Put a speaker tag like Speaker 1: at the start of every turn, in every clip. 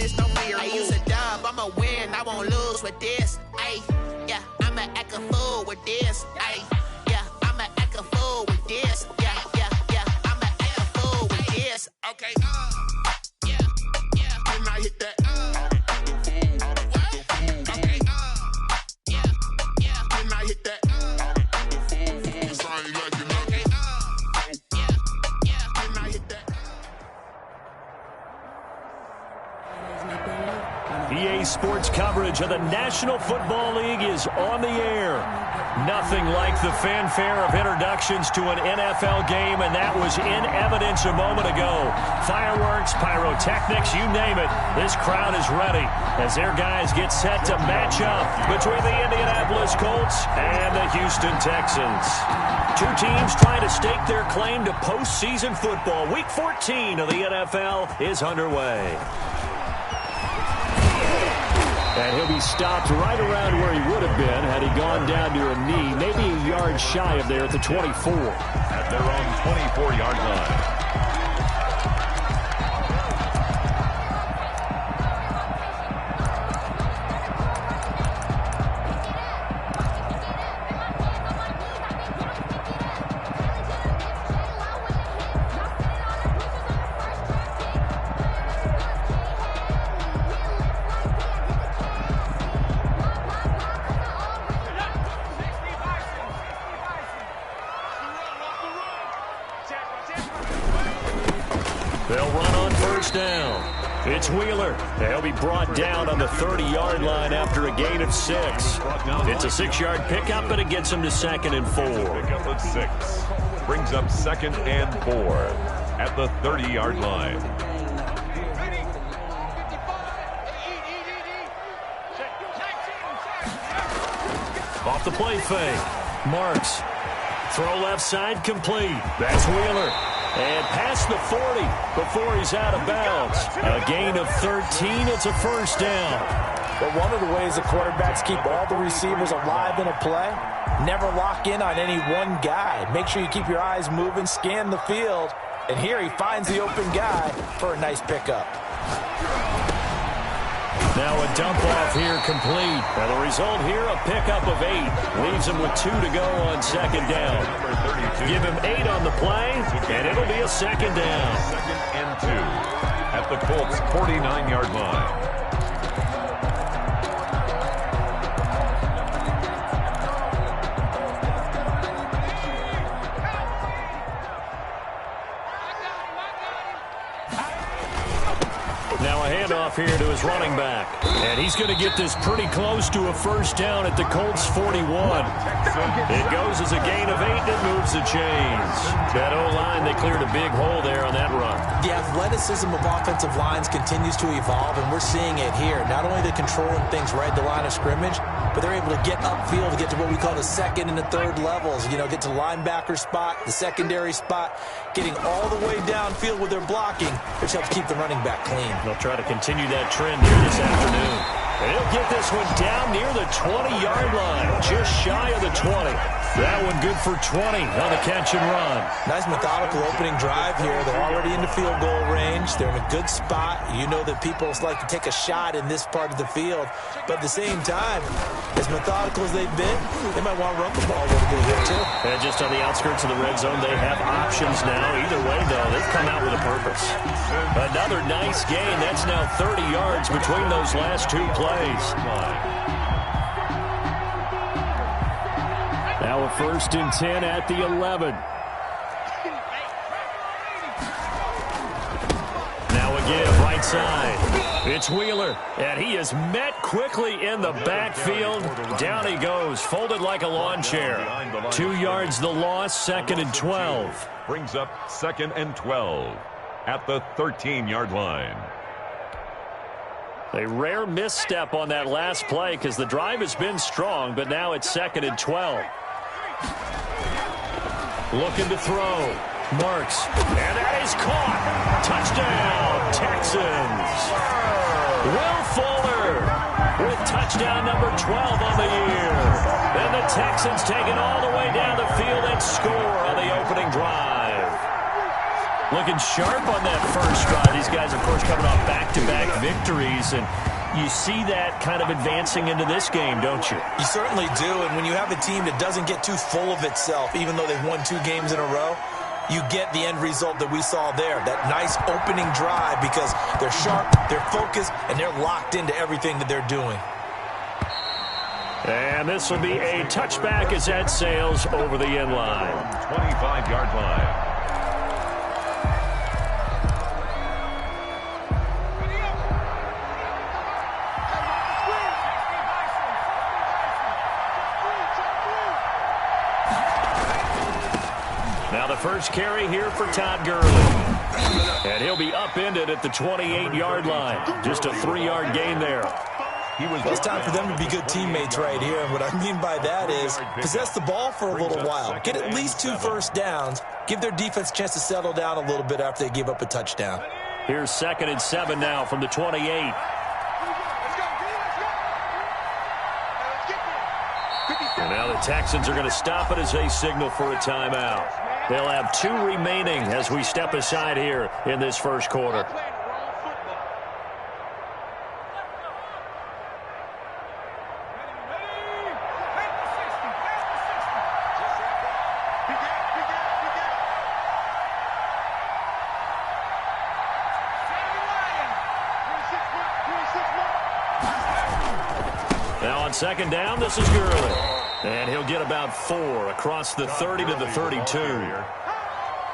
Speaker 1: it's no fear. I use a dub, I'ma win, I won't lose with this. Ay, yeah, I'ma act a fool with this. Ay, yeah, I'ma act a fool with this. Yeah, yeah, yeah, I'ma act a fool with this. Okay, yeah, yeah, then I hit that. Okay, yeah, yeah, then I hit that.
Speaker 2: EA Sports coverage of the National Football League is on the air. Nothing like the fanfare of introductions to an NFL game, and that was in evidence a moment ago. Fireworks, pyrotechnics, you name it. This crowd is ready as their guys get set to match up between the Indianapolis Colts and the Houston Texans. Two teams trying to stake their claim to postseason football. Week 14 of the NFL is underway. And he'll be stopped right around where he would have been had he gone down to a knee, maybe a yard shy of there at the 24.
Speaker 3: At their own 24-yard line.
Speaker 2: They'll run on first down. It's Wheeler. They'll be brought down on the 30-yard line after a gain of 6. It's a 6-yard pickup, but it gets him to 2nd and 4.
Speaker 3: Pickup of 6. Brings up 2nd and 4 at the 30-yard line.
Speaker 2: Off the play fake. Marks. Throw left side complete. That's Wheeler. And past the 40 before he's out of bounds. A gain of 13. It's a first down.
Speaker 4: But one of the ways the quarterbacks keep all the receivers alive in a play, never lock in on any one guy. Make sure you keep your eyes moving, scan the field. And here he finds the open guy for a nice pickup.
Speaker 2: Now a dump off here complete. And the result here, a pickup of 8. Leaves him with 2 to go on 2nd down. Give him 8 on the play, and it'll be a 2nd down.
Speaker 3: 2nd and 2 at the Colts' 49-yard line.
Speaker 2: Now a handoff here to his running back. And he's going to get this pretty close to a first down at the Colts' 41. It goes as a gain of 8 that moves the chains. That O-line, they cleared a big hole there on that run.
Speaker 4: The athleticism of offensive lines continues to evolve, and we're seeing it here. Not only the controlling things right at the line of scrimmage, but they're able to get upfield to get to what we call the 2nd and the 3rd levels. You know, get to the linebacker spot, the secondary spot, getting all the way downfield with their blocking, which helps keep the running back clean.
Speaker 2: They'll try to continue that trend here this afternoon. And he'll get this one down near the 20-yard line, just shy of the 20. That one good for 20 on the catch and run.
Speaker 4: Nice methodical opening drive here. They're already into field goal range. They're in a good spot. You know that people like to take a shot in this part of the field. But at the same time, as methodical as they've been, they might want to run the ball a little bit here too.
Speaker 2: And just on the outskirts of the red zone, they have options now. Either way, though, they've come out with a purpose. Another nice gain. That's now 30 yards between those last 2 plays. Now a 1st and 10 at the 11. Now again, right side. It's Wheeler, and he is met quickly in the backfield. Down he goes, folded like a lawn chair. 2 yards the loss, 2nd and 12.
Speaker 3: Brings up 2nd and 12 at the 13-yard line.
Speaker 2: A rare misstep on that last play because the drive has been strong, but now it's 2nd and 12. Looking to throw. Marks. And that is caught. Touchdown, Texans. Will Fuller with touchdown number 12 on the year. And the Texans take it all the way down the field and score on the opening drive. Looking sharp on that first drive. These guys, of course, coming off back-to-back victories, and you see that kind of advancing into this game, don't you?
Speaker 4: You certainly do, and when you have a team that doesn't get too full of itself, even though they've won 2 games in a row, you get the end result that we saw there, that nice opening drive, because they're sharp, they're focused, and they're locked into everything that they're doing.
Speaker 2: And this will be a touchback as that sails over the end line.
Speaker 3: 25-yard line.
Speaker 2: Now the first carry here for Todd Gurley. And he'll be upended at the 28-yard line. Just a 3-yard gain there.
Speaker 4: Well, it's time for them to be good teammates right here. And what I mean by that is possess the ball for a little while. Get at least 2 first downs. Give their defense a chance to settle down a little bit after they give up a touchdown.
Speaker 2: Here's 2nd and 7 now from the 28. And now the Texans are going to stop it as they signal for a timeout. They'll have 2 remaining as we step aside here in this first quarter. Now on 2nd down, this is Gurley. And he'll get about 4 across the 30 to the 32.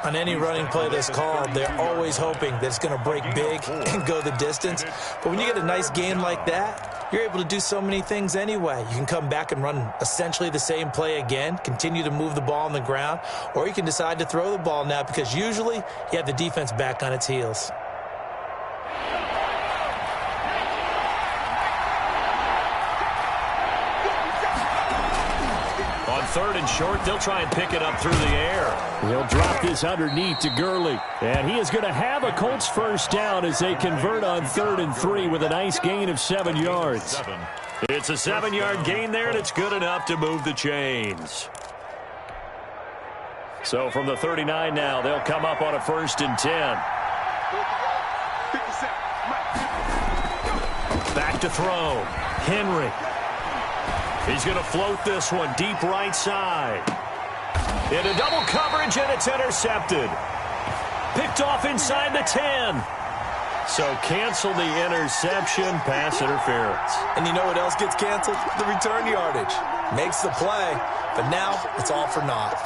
Speaker 4: On any running play that's called, they're always hoping that it's going to break big and go the distance. But when you get a nice game like that, you're able to do so many things anyway. You can come back and run essentially the same play again, continue to move the ball on the ground, or you can decide to throw the ball now because usually you have the defense back on its heels.
Speaker 2: On 3rd and short, they'll try and pick it up through the air. They'll drop this underneath to Gurley. And he is going to have a Colts first down as they convert on 3rd and 3 with a nice gain of 7 yards. It's a 7-yard gain there, and it's good enough to move the chains. So from the 39 now, they'll come up on a 1st and 10. Back to throw. Henry. He's going to float this one deep right side. Into double coverage, and it's intercepted. Picked off inside the 10. So cancel the interception, pass interference.
Speaker 4: And you know what else gets canceled? The return yardage. Makes the play, but now it's all for naught.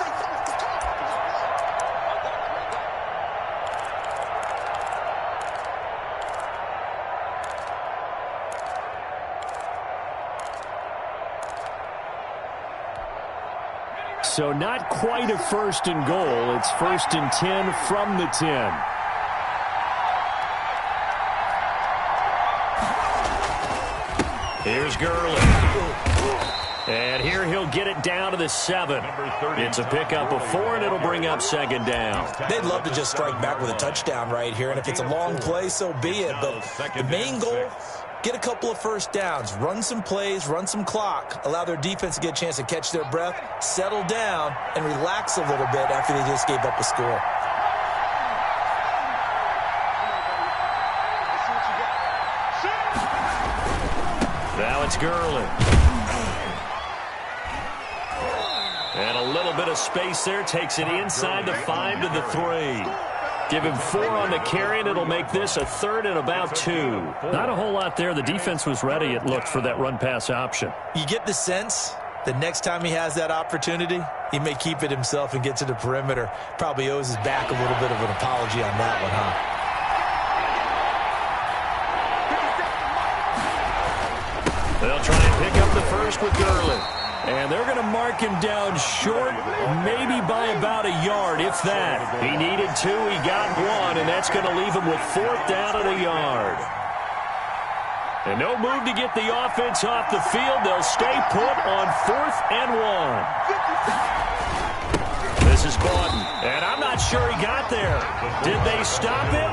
Speaker 2: So not quite a 1st and goal. It's 1st and 10 from the 10. Here's Gurley. And here he'll get it down to the 7. It's a pickup of 4, and it'll bring up 2nd down.
Speaker 4: They'd love to just strike back with a touchdown right here, and if it's a long play, so be it. But the main goal, get a couple of first downs, run some plays, run some clock, allow their defense to get a chance to catch their breath, settle down, and relax a little bit after they just gave up a score.
Speaker 2: Now it's Gurley. And a little bit of space there, takes it inside the 5 to the 3. Give him 4 on the carry, and it'll make this a 3rd and about 2. Not a whole lot there. The defense was ready, it looked, for that run-pass option.
Speaker 4: You get the sense that next time he has that opportunity, he may keep it himself and get to the perimeter. Probably owes his back a little bit of an apology on that one, huh?
Speaker 2: They'll try and pick up the first with Gurley. And they're going to mark him down short, maybe by about a yard, if that. He needed 2, he got 1, and that's going to leave him with 4th down at a yard. And no move to get the offense off the field. They'll stay put on 4th and 1. This is Bawden, and I'm not sure he got there. Did they stop him?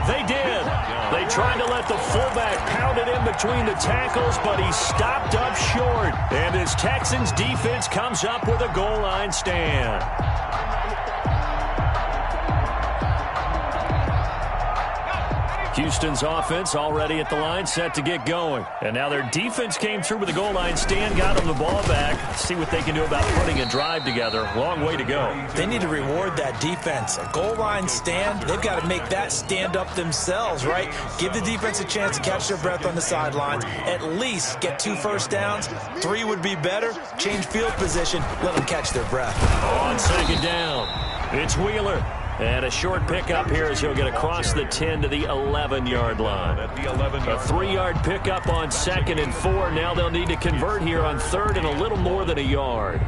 Speaker 2: They did. They tried to let the fullback pound it in between the tackles, but he stopped up short. And this Texans defense comes up with a goal line stand. Houston's offense already at the line, set to get going. And now their defense came through with the goal line stand, got them the ball back. Let's see what they can do about putting a drive together. Long way to go.
Speaker 4: They need to reward that defense. A goal line stand, they've got to make that stand up themselves, right? Give the defense a chance to catch their breath on the sidelines. At least get 2 first downs. 3 would be better. Change field position. Let them catch their breath.
Speaker 2: On second down, it's Wheeler. And a short pickup here as he'll get across the 10 to the 11-yard line.
Speaker 3: At the 11
Speaker 2: A 3-yard pickup on 2nd and 4. Now they'll need to convert here on 3rd and a little more than a yard.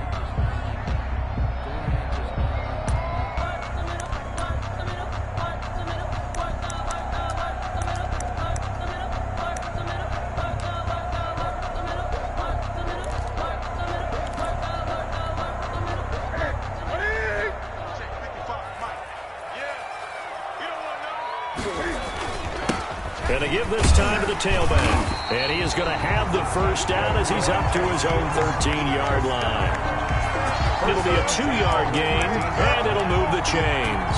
Speaker 2: And to give this time to the tailback. And he is going to have the first down as he's up to his own 13-yard line. It'll be a 2-yard gain, and it'll move the chains.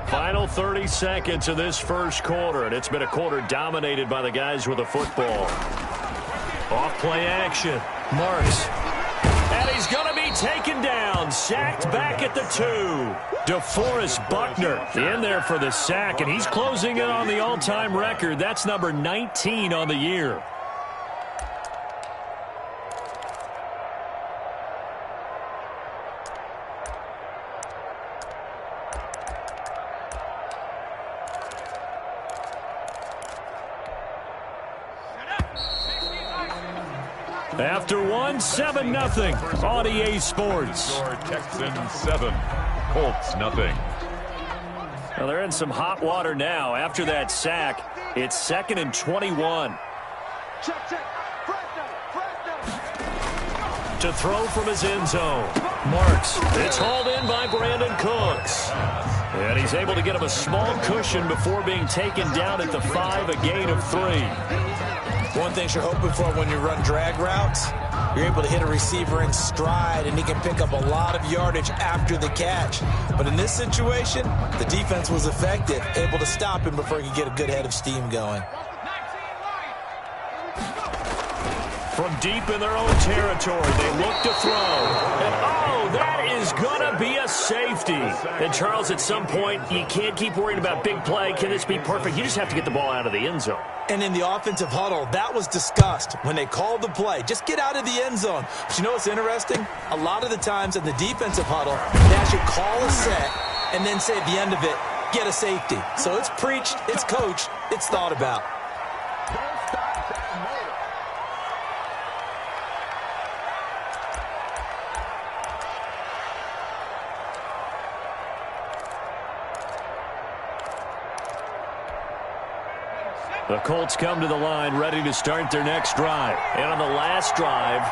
Speaker 2: Final 30 seconds of this first quarter, and it's been a quarter dominated by the guys with the football. Off play action. Marks. And he's going to be taken down. Sacked back at the 2. DeForest Buckner in there for the sack, and he's closing in on the all-time record. That's number 19 on the year. After 7-0 on EA Sports.
Speaker 3: Texans 7, Colts nothing.
Speaker 2: Well, they're in some hot water now. After that sack, it's 2nd and 21. To throw from his end zone. Marks. It's hauled in by Brandon Cooks. And he's able to get him a small cushion before being taken down at the 5, a gain of 3.
Speaker 4: One thing you're hoping for when you run drag routes, you're able to hit a receiver in stride, and he can pick up a lot of yardage after the catch. But in this situation, the defense was effective, able to stop him before he could get a good head of steam going.
Speaker 2: From deep in their own territory, they look to throw. And, oh, that is going to be a safety. And, Charles, at some point, you can't keep worrying about big play. Can this be perfect? You just have to get the ball out of the end zone.
Speaker 4: And in the offensive huddle, that was discussed when they called the play. Just get out of the end zone. But you know what's interesting? A lot of the times in the defensive huddle, they actually call a set and then say at the end of it, get a safety. So it's preached, it's coached, it's thought about.
Speaker 2: The Colts come to the line ready to start their next drive. And on the last drive,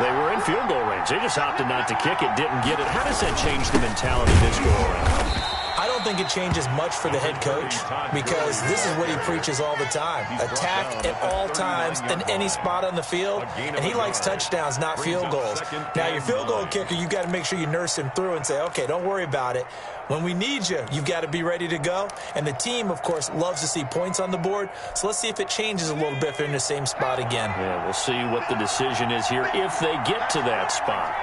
Speaker 2: they were in field goal range. They just opted not to kick it, didn't get it. How does that change the mentality this go around?
Speaker 4: I don't think it changes much for the head coach because this is what he preaches all the time. Attack at all times in any spot on the field, and he likes touchdowns, not field goals. Now, your field goal kicker, you've got to make sure you nurse him through and say, okay, don't worry about it. When we need you, you've got to be ready to go. And the team, of course, loves to see points on the board. So let's see if it changes a little bit if they're in the same spot again.
Speaker 2: Yeah, we'll see what the decision is here if they get to that spot.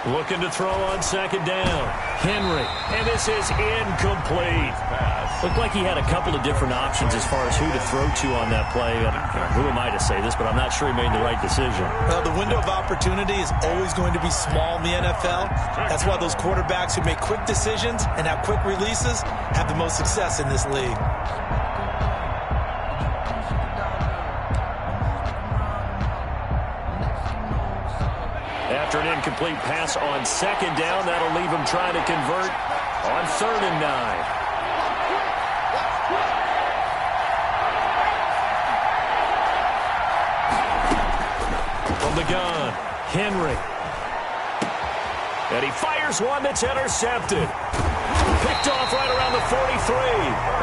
Speaker 2: Looking to throw on second down. Henry. And this is incomplete. Looked like he had a couple of different options as far as who to throw to on that play. Who am I to say this, but I'm not sure he made the right decision.
Speaker 4: Well, the window of opportunity is always going to be small in the NFL. That's why those quarterbacks who make quick decisions and have quick releases have the most success in this league.
Speaker 2: After an incomplete pass on second down, that'll leave him trying to convert on 3rd and 9. From the gun, Henry. And he fires one that's intercepted. Picked off right around the 43.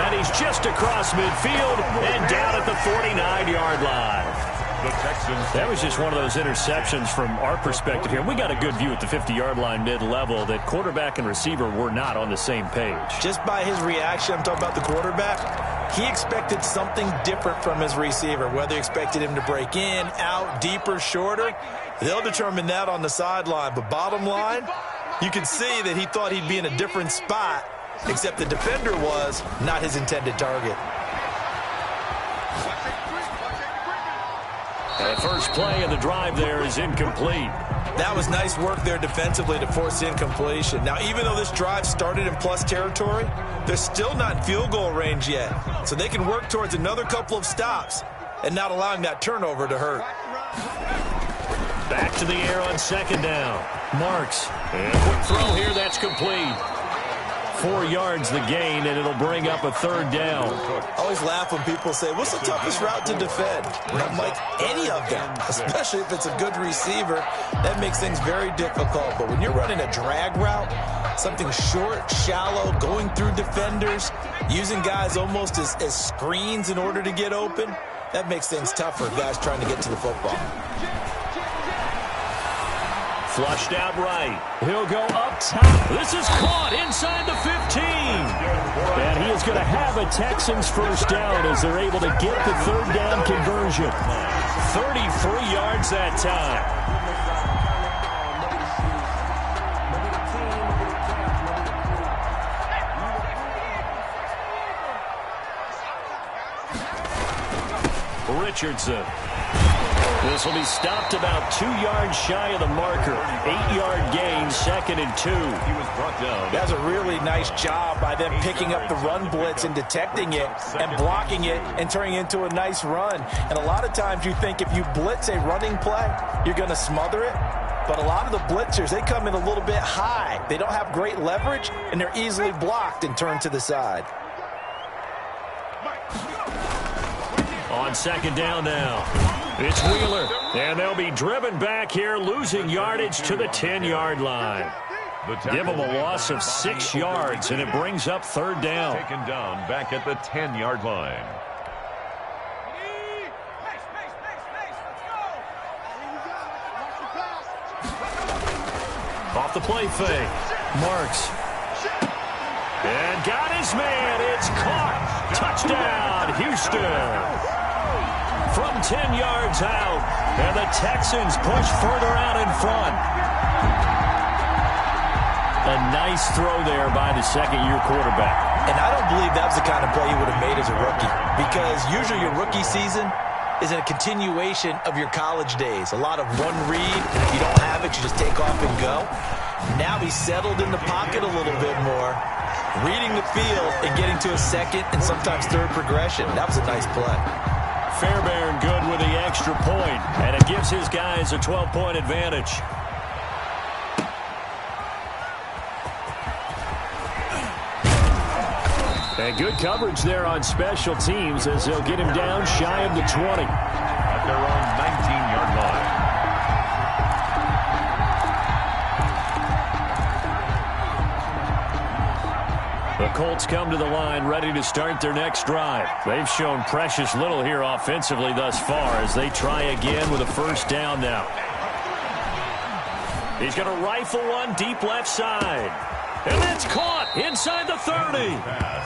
Speaker 2: And he's just across midfield and down at the 49-yard line.
Speaker 3: The Texans.
Speaker 2: That was just one of those interceptions from our perspective here. We got a good view at the 50-yard line mid-level that quarterback and receiver were not on the same page.
Speaker 4: Just by his reaction, I'm talking about the quarterback, he expected something different from his receiver, whether he expected him to break in, out, deeper, shorter. They'll determine that on the sideline. But bottom line, you can see that he thought he'd be in a different spot, except the defender was not his intended target.
Speaker 2: The first play of the drive there is incomplete.
Speaker 4: That was nice work there defensively to force incompletion. Now, even though this drive started in plus territory, they're still not in field goal range yet. So they can work towards another couple of stops and not allowing that turnover to hurt.
Speaker 2: Back to the air on second down. Marks. And quick throw here, that's complete. 4 yards the gain, and it'll bring up a third down.
Speaker 4: I always laugh when people say, what's the toughest route to defend? And I'm like, any of them, especially if it's a good receiver. That makes things very difficult. But when you're running a drag route, something short, shallow, going through defenders, using guys almost as screens in order to get open, that makes things tougher for guys trying to get to the football.
Speaker 2: Flushed out right. He'll go up top. This is caught inside the 15. And he is going to have a Texans first down as they're able to get the third down conversion. 33 yards that time. Richardson. This will be stopped about 2 yards shy of the marker. 8-yard gain, 2nd and 2. He
Speaker 3: was brought down.
Speaker 4: That's a really nice job by them picking up the run blitz and detecting it and blocking it and turning it into a nice run. And a lot of times you think if you blitz a running play, you're going to smother it. But a lot of the blitzers, they come in a little bit high. They don't have great leverage, and they're easily blocked and turned to the side.
Speaker 2: On second down now. It's Wheeler, and they'll be driven back here, losing yardage to the 10-yard line. Give them a loss of 6 yards, and it brings up third down.
Speaker 3: Taken down back at the 10-yard line.
Speaker 2: Off the play fake. Marks. And got his man. It's caught. Touchdown, Houston. From 10 yards out, and the Texans push further out in front. A nice throw there by the second-year quarterback.
Speaker 4: And I don't believe that was the kind of play he would have made as a rookie, because usually your rookie season is a continuation of your college days. A lot of one read, and if you don't have it, you just take off and go. Now he's settled in the pocket a little bit more, reading the field and getting to a second and sometimes third progression. That was a nice play.
Speaker 2: Fairbairn good with the extra point, and it gives his guys a 12-point advantage. And good coverage there on special teams as they'll get him down shy of the 20.
Speaker 3: At their own 19-yard line.
Speaker 2: The Colts come to the line ready to start their next drive. They've shown precious little here offensively thus far as they try again with a first down now. He's going to rifle one deep left side. And that's caught inside the 30.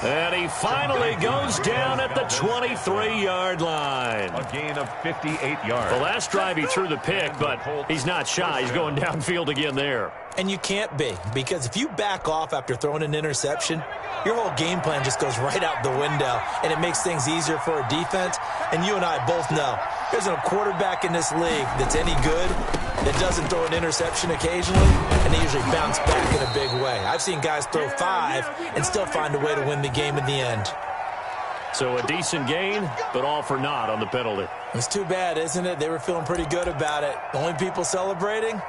Speaker 2: And he finally goes down at the 23-yard line.
Speaker 3: A gain of 58 yards.
Speaker 2: The last drive he threw the pick, but he's not shy. He's going downfield again there.
Speaker 4: And you can't be, because if you back off after throwing an interception, your whole game plan just goes right out the window, and it makes things easier for a defense. And you and I both know there's a quarterback in this league that's any good that doesn't throw an interception occasionally, and they usually bounce back in a big way. I've seen guys throw 5 and still find a way to win the game in the end.
Speaker 2: So a decent gain, but all for naught on the penalty.
Speaker 4: It's too bad, isn't it? They were feeling pretty good about it. The only people celebrating,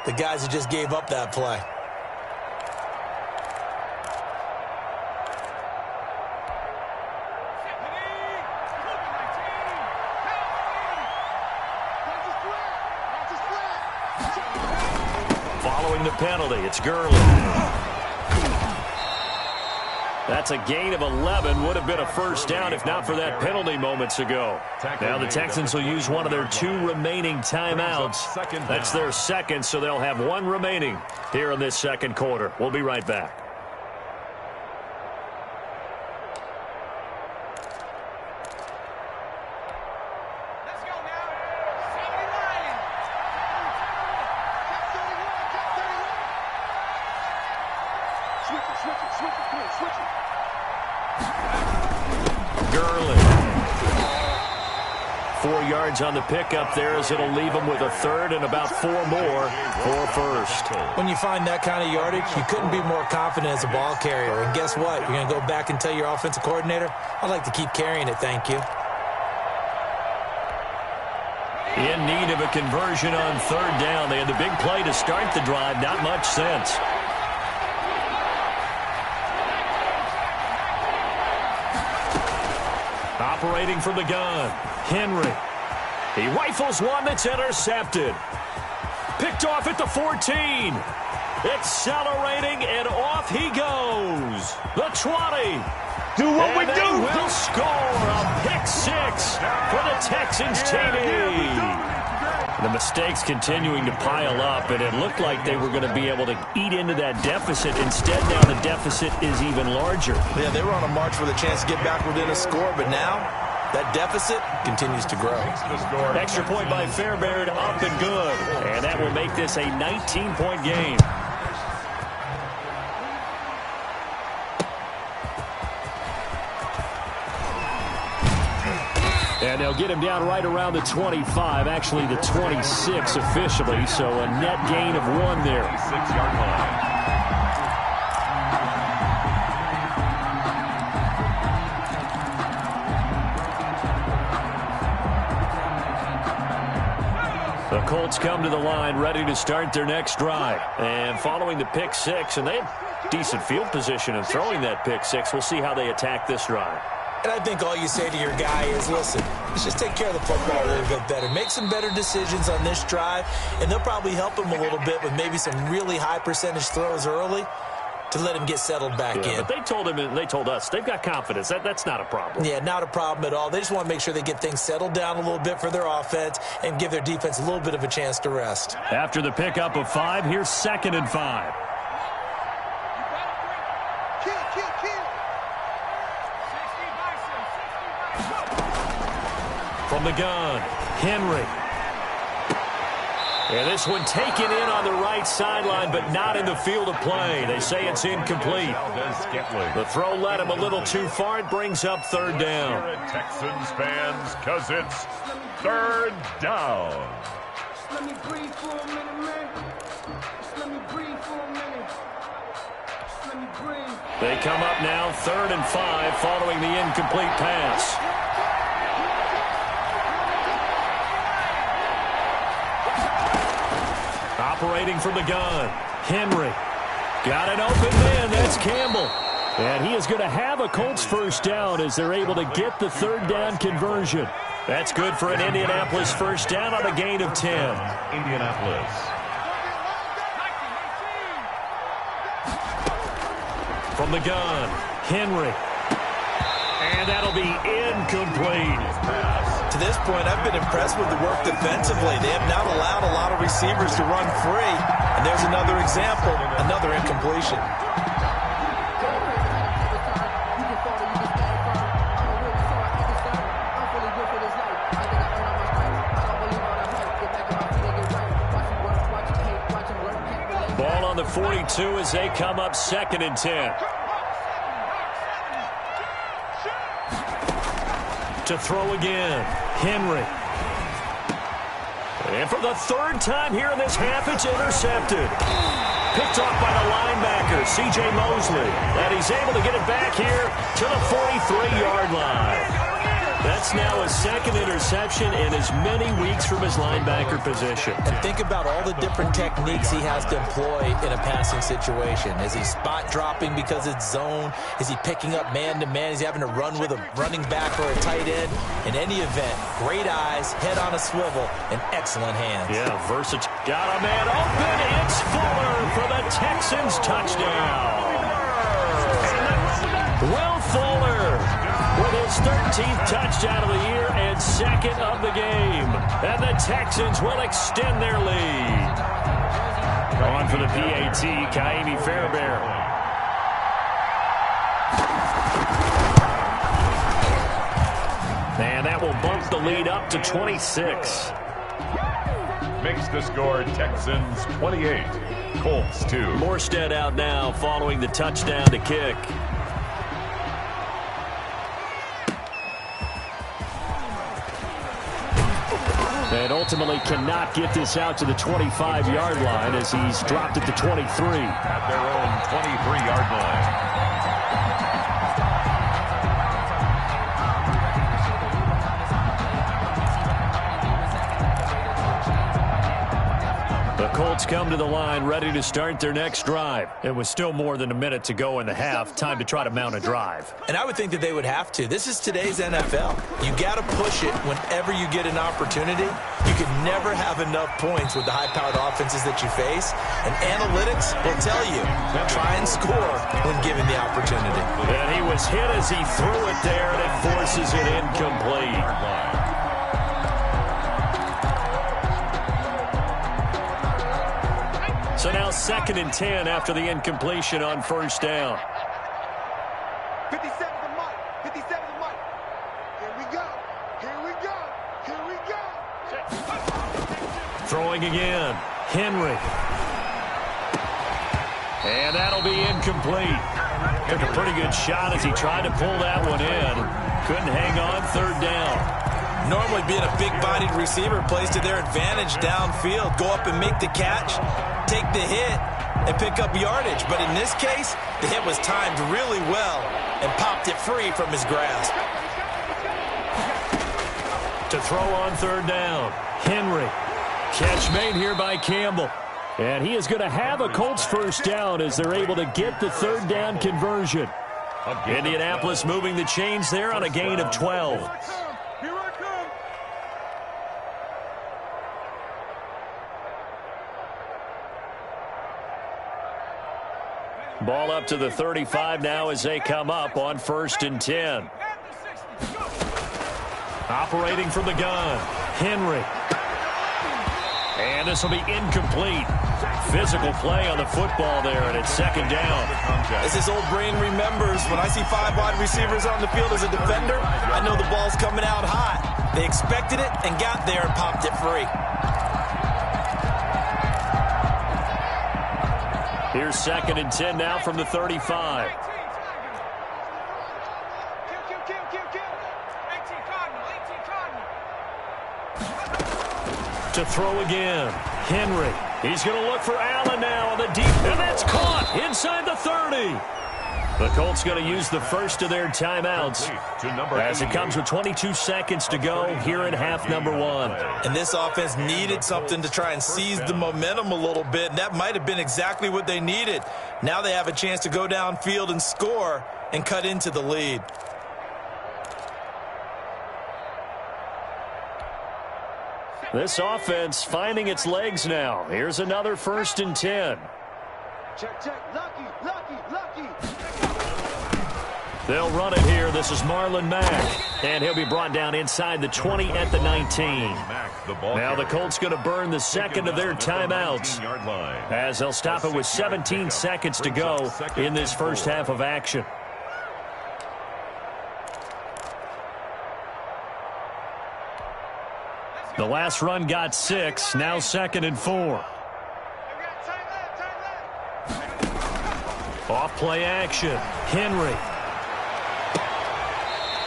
Speaker 4: the guys who just gave up that play.
Speaker 2: penalty. It's Gurley. That's a gain of 11. Would have been a first down if not for that penalty moments ago. Now the Texans will use one of their 2 remaining timeouts. That's their second, so they'll have 1 remaining here in this second quarter. We'll be right back. Gurley. 4 yards on the pickup there as it'll leave him with a third and about 4 more for first.
Speaker 4: When you find that kind of yardage, you couldn't be more confident as a ball carrier. And guess what? You're going to go back and tell your offensive coordinator, I'd like to keep carrying it, thank you.
Speaker 2: In need of a conversion on third down. They had the big play to start the drive. Not much sense. Operating from the gun, Henry. He rifles one that's intercepted. Picked off at the 14. Accelerating, and off he goes. The 20.
Speaker 5: Do what we do.
Speaker 2: Will score a pick 6 for the Texans TD. The mistakes continuing to pile up, and it looked like they were going to be able to eat into that deficit. Instead, now the deficit is even larger.
Speaker 4: Yeah, they were on a march with a chance to get back within a score, but now that deficit continues to grow.
Speaker 2: Extra point by Fairbairn, up and good. And that will make this a 19-point game. And they'll get him down right around the 25, actually the 26 officially, so a net gain of 1 there.
Speaker 3: 6-yard line.
Speaker 2: The Colts come to the line ready to start their next drive. And following the pick 6, and they have decent field position in throwing that pick 6, we'll see how they attack this drive.
Speaker 4: And I think all you say to your guy is, listen, let's just take care of the football a little bit better. Make some better decisions on this drive, and they'll probably help him a little bit with maybe some really high percentage throws early to let him get settled back in.
Speaker 2: But they told him and they told us they've got confidence. That's not a problem.
Speaker 4: Yeah, not a problem at all. They just want to make sure they get things settled down a little bit for their offense and give their defense a little bit of a chance to rest.
Speaker 2: After the pickup of 5, here's 2nd and 5. From the gun, Henry. And this one taken in on the right sideline, but not in the field of play. They say it's incomplete. The throw led him a little too far. It brings up third down.
Speaker 3: Texans fans, because it's third down.
Speaker 6: Let me breathe for a minute, man. Let me breathe for a minute. Let me breathe.
Speaker 2: They come up now, 3rd and 5, following the incomplete pass. Operating from the gun, Henry. Got an open man, that's Campbell. And he is going to have a Colts first down as they're able to get the third down conversion. That's good for an Indianapolis first down on a gain of 10.
Speaker 3: Indianapolis.
Speaker 2: From the gun, Henry. And that'll be incomplete.
Speaker 4: To this point, I've been impressed with the work defensively. They have not allowed a lot of receivers to run free. And there's another example, another incompletion.
Speaker 2: Ball on the 42 as they come up 2nd and 10. To throw again, Henry. And for the 3rd time here in this half, it's intercepted. Picked off by the linebacker, C.J. Mosley. And he's able to get it back here to the 43-yard line. That's now his second interception in as many weeks from his linebacker position.
Speaker 4: And think about all the different techniques he has to employ in a passing situation. Is he spot dropping because it's zone? Is he picking up man-to-man? Is he having to run with a running back or a tight end? In any event, great eyes, head on a swivel, and excellent hands.
Speaker 2: Yeah, versatile. Got a man open. It's Fuller for the Texans touchdown. Will Fuller with his 13th touchdown of the year and second of the game. And the Texans will extend their lead. On for the PAT, Kaimi Fairbairn. And that will bump the lead up to 26.
Speaker 3: Makes the score Texans 28, Colts 2.
Speaker 2: Morstead out now following the touchdown to kick. And ultimately cannot get this out to the 25-yard line as he's dropped at the 23.
Speaker 3: At their own 23-yard line.
Speaker 2: The Colts come to the line ready to start their next drive. It was still more than a minute to go in the half. Time to try to mount a drive.
Speaker 4: And I would think that they would have to. This is today's NFL. You got to push it whenever you get an opportunity. You can never have enough points with the high-powered offenses that you face. And analytics will tell you, try and score when given the opportunity.
Speaker 2: And he was hit as he threw it there, and it forces it incomplete. So now 2nd and 10 after the incompletion on first down.
Speaker 6: 57 to Mike. 57 to Mike. Here we go. Here we go. Here we go.
Speaker 2: Throwing again. Henry. And that'll be incomplete. Took a pretty good shot as he tried to pull that one in. Couldn't hang on 3rd down.
Speaker 4: Normally being a big-bodied receiver plays to their advantage downfield. Go up and make the catch, take the hit, and pick up yardage. But in this case, the hit was timed really well and popped it free from his grasp.
Speaker 2: To throw on 3rd down, Henry. Catch made here by Campbell. And he is going to have a Colts first down as they're able to get the 3rd down conversion. Indianapolis moving the chains there on a gain of 12.
Speaker 6: Here I come.
Speaker 2: Ball up to the 35 now as they come up on 1st and 10. Operating from the gun, Henry. And this will be incomplete. Physical play on the football there, and it's 2nd down.
Speaker 4: As his old brain remembers, when I see 5 wide receivers on the field as a defender, I know the ball's coming out hot. They expected it and got there and popped it free.
Speaker 2: Here's 2nd and 10 now from the 35. To throw again, Henry. He's going to look for Allen now on the deep, and that's caught inside the 30. The Colts going to use the first of their timeouts as it comes with 22 seconds to go here in half number 1.
Speaker 4: And this offense needed something to try and seize the momentum a little bit, and that might have been exactly what they needed. Now they have a chance to go downfield and score and cut into the lead.
Speaker 2: This offense finding its legs now. Here's another 1st and 10.
Speaker 6: Check, check. Lucky, lucky, lucky.
Speaker 2: They'll run it here. This is Marlon Mack. And he'll be brought down inside the 20 at the 19. Now the Colts going to burn the 2nd of their timeouts as they'll stop it with 17 seconds to go in this first half of action. The last run got 6. Now 2nd and 4. Off play action. Henry.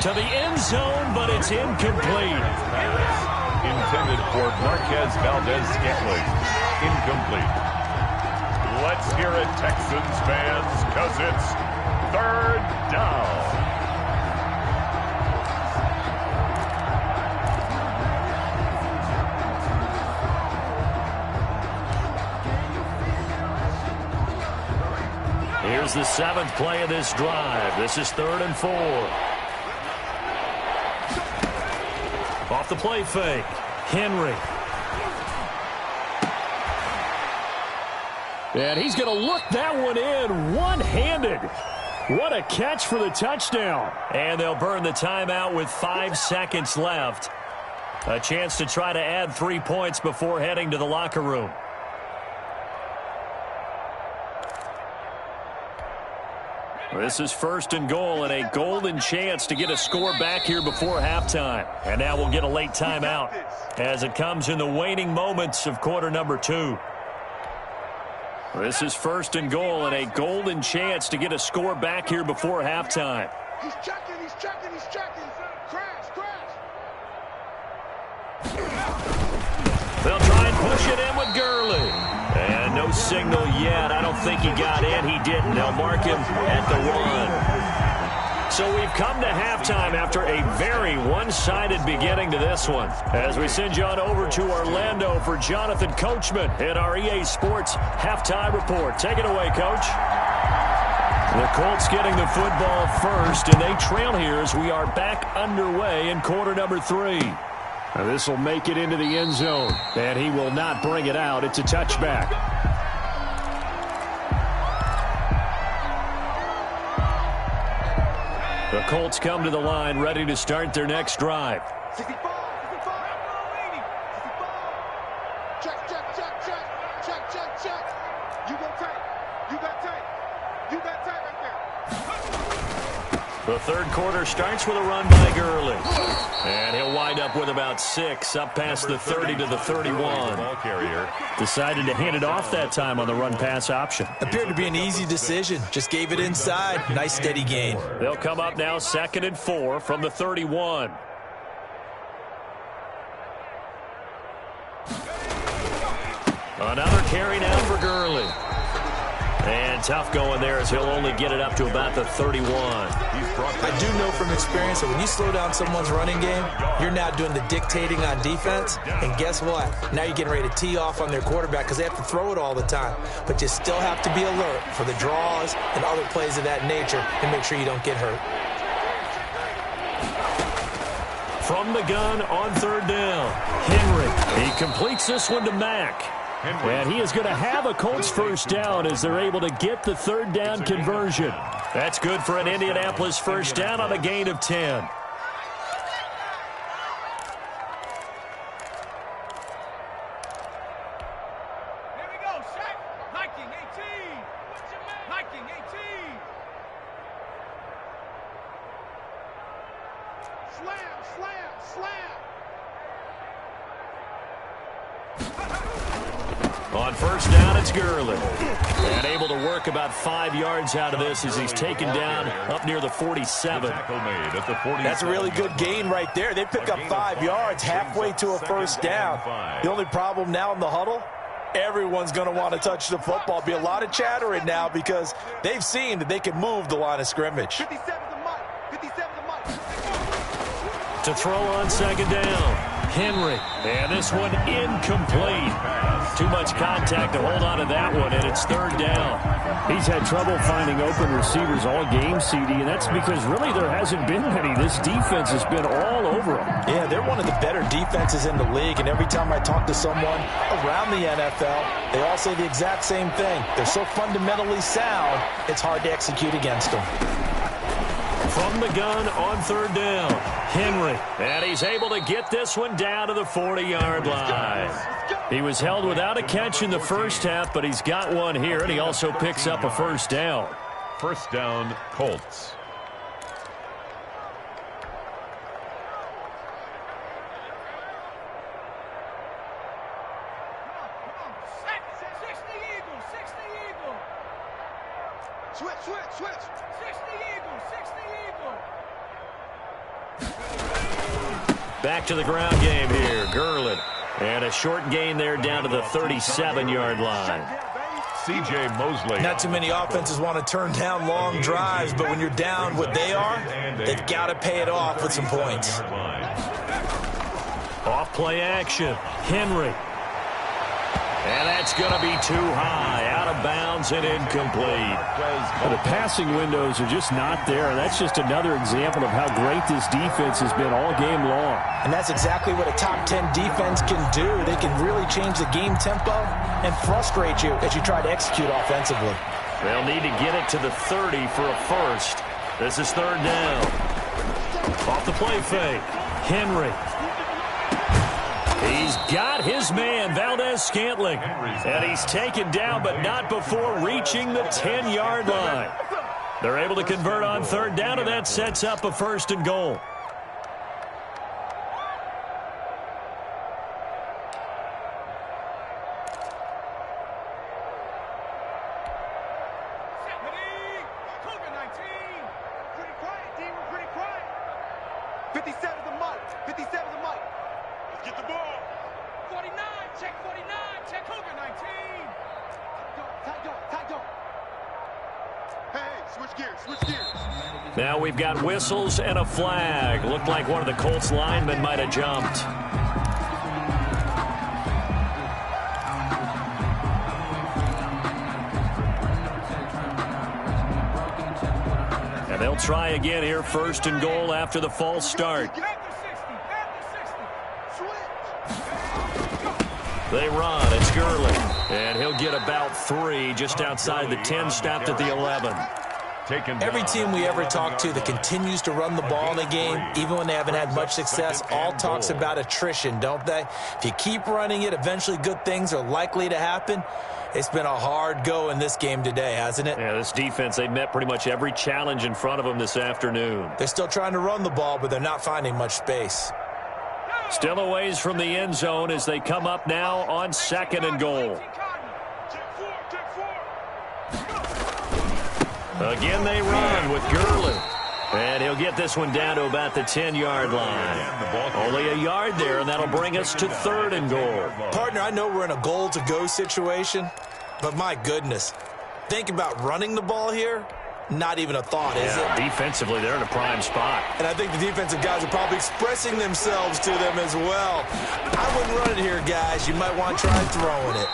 Speaker 2: To the end zone, but it's incomplete.
Speaker 3: Intended for Marquez Valdez-Scantling. Incomplete. Let's hear it, Texans fans, because it's 3rd down.
Speaker 2: is the 7th play of this drive. This is 3rd and 4. Off the play fake. Henry. And he's going to look that one in one-handed. What a catch for the touchdown. And they'll burn the timeout with 5 seconds left. A chance to try to add 3 points before heading to the locker room. This is 1st and goal and a golden chance to get a score back here before halftime. And now we'll get a late timeout as it comes in the waning moments of quarter number 2. This is 1st and goal and a golden chance to get a score back here before halftime.
Speaker 6: He's checking, he's checking, he's checking. Crash, crash.
Speaker 2: They'll try and push it in with Gurley. And no signal yet. I don't think he got in. He didn't. They'll mark him at the 1. So we've come to halftime after a very one-sided beginning to this one. As we send you on over to Orlando for Jonathan Coachman in our EA Sports Halftime Report. Take it away, Coach. The Colts getting the football first, and they trail here as we are back underway in quarter number 3. Now this will make it into the end zone, and he will not bring it out. It's a touchback. The Colts come to the line, ready to start their next drive.
Speaker 6: 65, 65, 80, 65. Check, check, check, check, check, check, check. You got tape. You got tape. You got tape right there.
Speaker 2: The third quarter starts with a run by Gurley. And he'll wind up with about 6, up past the 30 to the 31.
Speaker 3: Ball carrier.
Speaker 2: Decided to hand it off that time on the run-pass option.
Speaker 4: Appeared to be an easy decision. Just gave it inside. Nice, steady gain.
Speaker 2: They'll come up now 2nd and 4 from the 31. Another carry now for Gurley. And tough going there as he'll only get it up to about the 31.
Speaker 4: I do know from experience that when you slow down someone's running game, you're now doing the dictating on defense. And guess what? Now you're getting ready to tee off on their quarterback because they have to throw it all the time. But you still have to be alert for the draws and other plays of that nature and make sure you don't get hurt.
Speaker 2: From the gun on 3rd down, Henry. He completes this one to Mack. And he is going to have a Colts first down as they're able to get the 3rd down conversion. That's good for an Indianapolis first down on a gain of 10.
Speaker 6: Here we go, Shaq. Hiking 18. Hiking 18. Slam, slam, slam.
Speaker 2: On first down, it's Gurley. And able to work about 5 yards out of this as he's taken down up near the 47.
Speaker 4: That's a really good gain right there. They pick up 5 yards halfway to a first down. The only problem now in the huddle, everyone's going to want to touch the football. Be a lot of chattering now because they've seen that they can move the line of scrimmage.
Speaker 6: 57 to Mike. 57 to Mike.
Speaker 2: To throw on 2nd down, Henry. And this one incomplete. Too much contact to hold on to that one, and it's 3rd down. He's had trouble finding open receivers all game, CD, and that's because really there hasn't been many. This defense has been all over him.
Speaker 4: Yeah, they're one of the better defenses in the league, and every time I talk to someone around the NFL, they all say the exact same thing. They're so fundamentally sound, it's hard to execute against them.
Speaker 2: From the gun on 3rd down, Henry. And he's able to get this one down to the 40-yard line. He was held without a catch in the first half, but he's got one here, and he also picks up a first down.
Speaker 3: First down, Colts.
Speaker 6: Switch. 60 Eagles.
Speaker 2: Back to the ground game here, Gurley. And a short gain there down to the 37-yard line.
Speaker 3: C.J. Mosley.
Speaker 4: Not too many offenses want to turn down long drives, but when you're down what they are, they've got to pay it off with some points.
Speaker 2: Off play action. Henry. And that's going to be too high, out of bounds and incomplete.
Speaker 5: Well, the passing windows are just not there. That's just another example of how great this defense has been all game long.
Speaker 4: And that's exactly what a top 10 defense can do. They can really change the game tempo and frustrate you as you try to execute offensively.
Speaker 2: They'll need to get it to the 30 for a first. This is third down. Off the play fake. Henry. He's got his man, Valdez-Scantling. And he's taken down, but not before reaching the 10-yard line. They're able to convert on third down, and that sets up a first and goal. Now we've got whistles and a flag. Looked like one of the Colts linemen might have jumped. And they'll try again here, first and goal after the false start. They run. It's Gurley. And he'll get about 3 just outside the 10, stopped at the 11.
Speaker 4: Every team we ever talk to that continues to run the ball in a game, even when they haven't had much success, all talks about attrition, don't they? If you keep running it, eventually good things are likely to happen. It's been a hard go in this game today, hasn't it?
Speaker 2: Yeah, this defense, they met pretty much every challenge in front of them this afternoon.
Speaker 4: They're still trying to run the ball, but they're not finding much space.
Speaker 2: Still a ways from the end zone as they come up now on second and goal. Again, they run with Gurley. And he'll get this one down to about the 10-yard line. Only a yard there, and that'll bring us to third and goal.
Speaker 4: Partner, I know we're in a goal-to-go situation, but my goodness, think about running the ball here. Not even a thought, is it?
Speaker 2: Defensively, they're in a prime spot.
Speaker 4: And I think the defensive guys are probably expressing themselves to them as well. I wouldn't run it here, guys. You might want to try throwing it.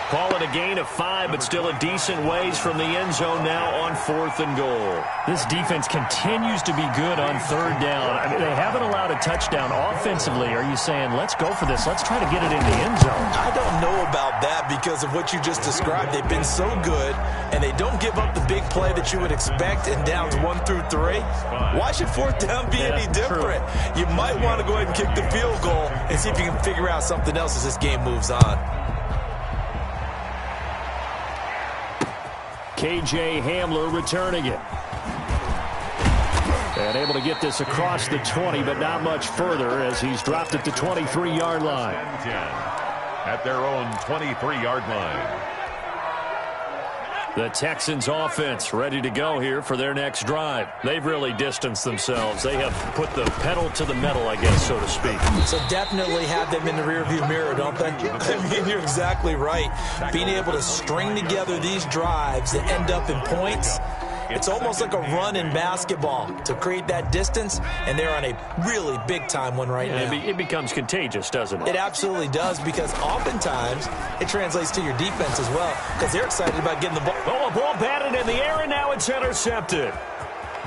Speaker 2: Call it a gain of 5, but still a decent ways from the end zone now on fourth and goal.
Speaker 5: This defense continues to be good on third down. I mean, they haven't allowed a touchdown offensively. Are you saying, let's go for this, let's try to get it in the end zone?
Speaker 4: I don't know about that because of what you just described. They've been so good, and they don't give up the big play that you would expect in downs 1 through 3. Why should fourth down be any different? True. You might want to go ahead and kick the field goal and see if you can figure out something else as this game moves on.
Speaker 2: K.J. Hamler returning it. And able to get this across the 20, but not much further as he's dropped at the 23-yard line.
Speaker 3: At their own 23-yard line.
Speaker 2: The Texans offense ready to go here for their next drive. They've really distanced themselves. They have put the pedal to the metal, I guess, so to speak.
Speaker 4: So definitely have them in the rearview mirror, don't they? I mean, you're exactly right. Being able to string together these drives that end up in points, it's almost like a run in basketball to create that distance, and they're on a really big-time one right now.
Speaker 2: It becomes contagious, doesn't it?
Speaker 4: It absolutely does, because oftentimes it translates to your defense as well, because they're excited about getting the ball.
Speaker 2: Oh, a ball batted in the air, and now it's intercepted.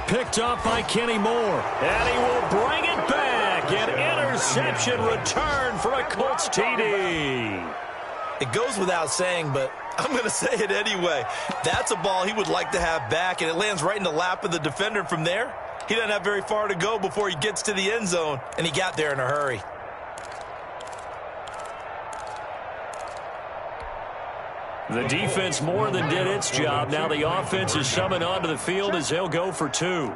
Speaker 2: Picked up by Kenny Moore, and he will bring it back. An interception return for a Colts TD.
Speaker 4: It goes without saying, but I'm going to say it anyway. That's a ball he would like to have back, and it lands right in the lap of the defender. From there, he doesn't have very far to go before he gets to the end zone, and he got there in a hurry.
Speaker 2: The defense more than did its job. Now the offense is summoned onto the field as they'll go for 2.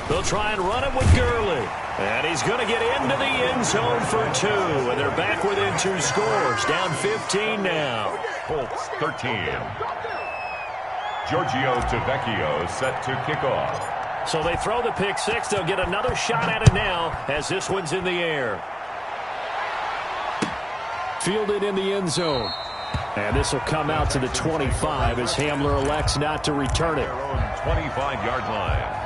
Speaker 2: They'll try and run it with Gurley. And he's going to get into the end zone for 2. And they're back within 2 scores. Down 15 now.
Speaker 3: Colts 13. Giorgio Tavecchio set to kick off.
Speaker 2: So they throw the pick 6. They'll get another shot at it now as this one's in the air.
Speaker 5: Fielded in the end zone.
Speaker 2: And this will come out to the 25 as Hamler elects not to return it.
Speaker 3: Their own 25-yard line.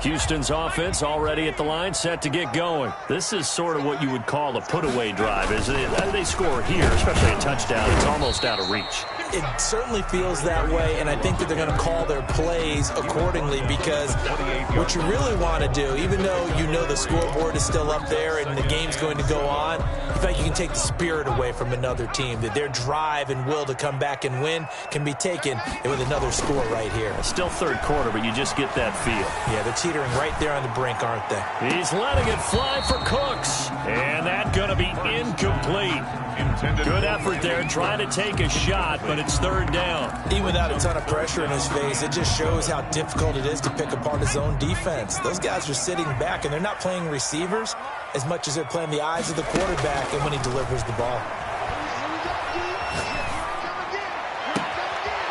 Speaker 2: Houston's offense already at the line, set to get going. This is sort of what you would call a put-away drive. As they score here, especially a touchdown, it's almost out of reach.
Speaker 4: It certainly feels that way, and I think that they're going to call their plays accordingly, because what you really want to do, even though you know the scoreboard is still up there and the game's going to go on, in fact, you can take the spirit away from another team, that their drive and will to come back and win can be taken with another score right here.
Speaker 2: Still third quarter, but you just get that feel.
Speaker 4: Yeah, they're teetering right there on the brink, aren't they?
Speaker 2: He's letting it fly for Cooks, and that's going to be incomplete. Good effort there, trying to take a shot, but it's third down.
Speaker 4: Even without a ton of pressure in his face, it just shows how difficult it is to pick apart his own defense. Those guys are sitting back, and they're not playing receivers as much as they're playing the eyes of the quarterback and when he delivers the ball.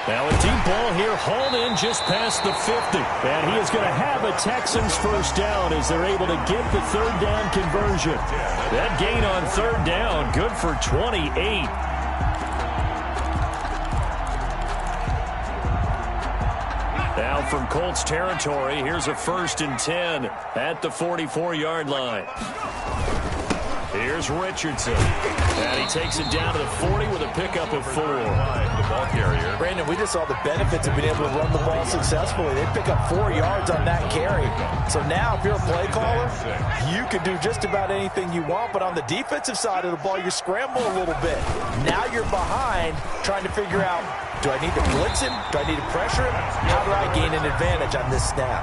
Speaker 2: Now a deep ball here, hauled in just past the 50. And he is going to have a Texans first down as they're able to get the third down conversion. That gain on third down, good for 28. Now from Colts territory, here's a 1st and 10 at the 44-yard line. Here's Richardson. And he takes it down to the 40 with a pickup of 4.
Speaker 3: The ball carrier.
Speaker 4: Brandon, we just saw the benefits of being able to run the ball successfully. They pick up 4 yards on that carry. So now, if you're a play caller, you can do just about anything you want. But on the defensive side of the ball, you're scrambling a little bit. Now you're behind, trying to figure out, do I need to blitz him? Do I need to pressure him? How do I gain an advantage on this snap?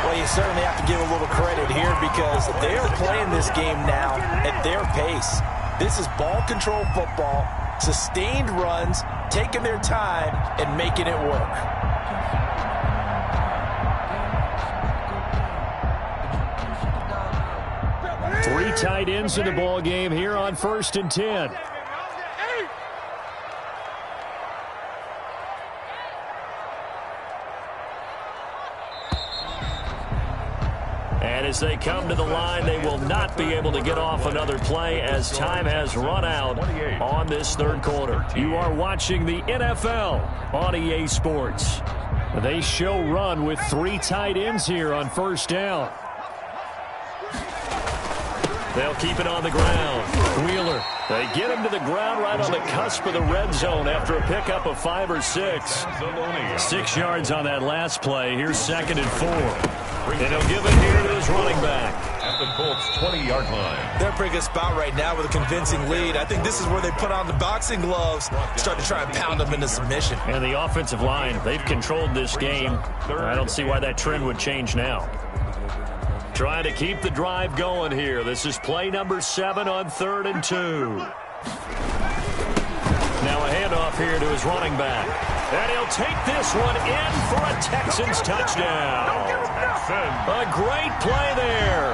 Speaker 4: Well, you certainly have to give a little credit here, because they are playing this game now at their pace. This is ball control football, sustained runs, taking their time and making it work.
Speaker 2: Three tight ends in the ball game here on 1st and 10. And as they come to the line, they will not be able to get off another play as time has run out on this third quarter. You are watching the NFL on EA Sports. They show run with 3 tight ends here on first down. They'll keep it on the ground. Wheeler, they get him to the ground right on the cusp of the red zone after a pickup of 5 or 6. 6 yards on that last play. Here's 2nd and 4. And he'll give it here to his running back.
Speaker 3: At the Colts' 20-yard line.
Speaker 4: They're in a pretty good spot right now with a convincing lead. I think this is where they put on the boxing gloves, start to try and pound them into submission.
Speaker 2: And the offensive line, they've controlled this game. I don't see why that trend would change now. Trying to keep the drive going here. This is play number 7 on 3rd and 2. Now a handoff here to his running back. And he'll take this one in for a Texans touchdown. A great play there.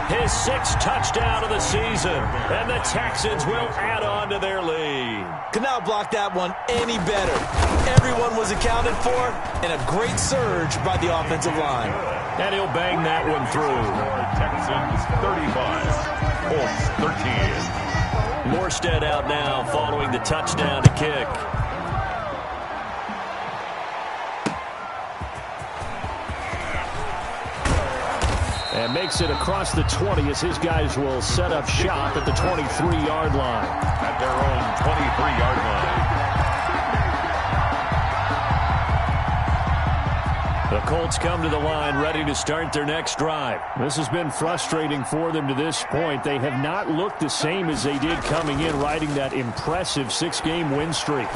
Speaker 2: His 6th touchdown of the season. And the Texans will add on to their lead.
Speaker 4: Could not block that one any better. Everyone was accounted for, and a great surge by the offensive line.
Speaker 2: And he'll bang that one through.
Speaker 3: Texans 35, Colts 13.
Speaker 2: Morstead out now following the touchdown to kick. And makes it across the 20 as his guys will set up shop at the 23-yard line.
Speaker 3: At their own 23-yard line.
Speaker 2: The Colts come to the line ready to start their next drive. This has been frustrating for them to this point. They have not looked the same as they did coming in, riding that impressive 6-game win streak.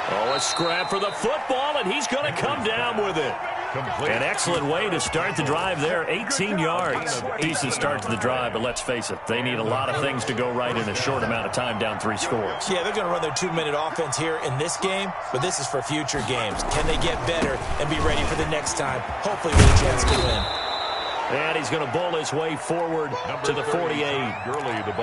Speaker 2: Oh, a scrap for the football, and he's going to come down with it. An excellent way to start the drive there, 18 yards. Decent start to the drive, but let's face it, they need a lot of things to go right in a short amount of time, down 3 scores.
Speaker 4: Yeah, they're going to run their 2-minute offense here in this game, but this is for future games. Can they get better and be ready for the next time, hopefully with a chance to win?
Speaker 2: And he's going to bowl his way forward to the 48.